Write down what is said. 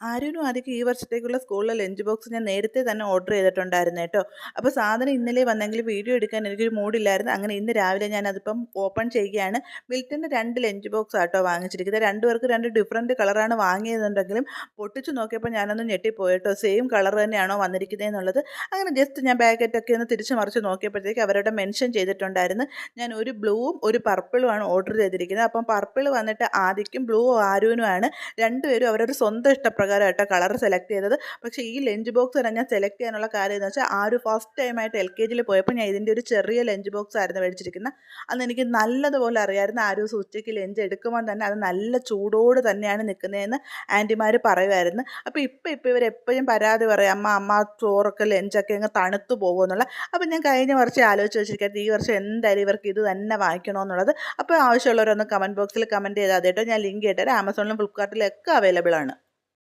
ആര്യനും ആദ്യമൊക്കെ ഈ വർഷത്തേക്കുള്ള സ്കൂളിലെ ലഞ്ച് ബോക്സ് ഞാൻ നേരത്തെ തന്നെ ഓർഡർ ചെയ്തിട്ടുണ്ടായിരുന്നു കേട്ടോ. അപ്പോൾ സാധനം ഇന്നലെ വന്നെങ്കിൽ വീഡിയോ എടുക്കാൻ എനിക്കൊരു മൂഡില്ലായിരുന്നു. അങ്ങനെ ഇന്ന് രാവിലെ ഞാൻ അതിപ്പം ഓപ്പൺ ചെയ്യുകയാണ്. മിൽട്ടൻ്റെ 2 ലഞ്ച് ബോക്സ് ആട്ടോ വാങ്ങിച്ചിരിക്കുന്നത്. രണ്ടുപേർക്ക് 2 ഡിഫറൻറ്റ് കളറാണ് വാങ്ങിയതെന്നുണ്ടെങ്കിലും പൊട്ടിച്ച് നോക്കിയപ്പോൾ ഞാനൊന്ന് ഞെട്ടിപ്പോയി കേട്ടോ. സെയിം കളർ തന്നെയാണോ വന്നിരിക്കുന്നതെന്നുള്ളത്. അങ്ങനെ ജസ്റ്റ് ഞാൻ പാക്കറ്റൊക്കെ ഒന്ന് തിരിച്ച് മറിച്ച് നോക്കിയപ്പോഴത്തേക്ക് അവരുടെ മെൻഷൻ ചെയ്തിട്ടുണ്ടായിരുന്നു. ഞാൻ ഒരു ബ്ലൂവും ഒരു പർപ്പിളുമാണ് ഓർഡർ ചെയ്തിരിക്കുന്നത്. അപ്പം പർപ്പിൾ വന്നിട്ട് ആദിക്കും ബ്ലൂ ആരുവിനുമാണ്. രണ്ടുപേരും അവരൊരു സ്വന്തം ഇഷ്ടപ്രകാരം കേട്ടോ കളർ സെലക്ട് ചെയ്തത്. പക്ഷേ ഈ ലഞ്ച് ബോക്സ് തന്നെ ഞാൻ സെലക്ട് ചെയ്യാനുള്ള കാര്യം എന്ന് വെച്ചാൽ ആ ഒരു ഫസ്റ്റ് ടൈമായിട്ട് LKGയിൽ പോയപ്പോൾ ഞാൻ ഇതിൻ്റെ ഒരു ചെറിയ ലഞ്ച് ബോക്സ് ആയിരുന്നു മേടിച്ചിരിക്കുന്നത്. അന്ന് എനിക്ക് നല്ലതുപോലെ അറിയാമായിരുന്നു ആ ഒരു ഉച്ചയ്ക്ക് ലഞ്ച് എടുക്കുമ്പോൾ തന്നെ അത് നല്ല ചൂടോട് തന്നെയാണ് നിൽക്കുന്നതെന്ന് ആൻറ്റിമാർ പറയുമായിരുന്നു. അപ്പോൾ ഇപ്പോൾ ഇവരെപ്പോഴും പരാതി പറയും, അമ്മ ചോറൊക്കെ ലഞ്ചൊക്കെ അങ്ങ് തണുത്തു പോകുമെന്നുള്ള. അപ്പോൾ ഞാൻ കഴിഞ്ഞ വർഷം ആലോചിച്ച് വെച്ചിരിക്കുന്നത് ഈ വർഷം എന്തായാലും ഇവർക്ക് ഇത് തന്നെ വാങ്ങിക്കണമെന്നുള്ളത്. അപ്പോൾ ആവശ്യമുള്ളവരൊന്ന് കമൻറ്റ് ബോക്സിൽ കമൻറ്റ് ചെയ്താൽ കേട്ടോ. ഞാൻ ലിങ്ക് ഇട്ടുതരാം. ആമസോണിലും ഫ്ലിപ്കാർട്ടിലും ഒക്കെ അവൈലബിൾ ആണ്.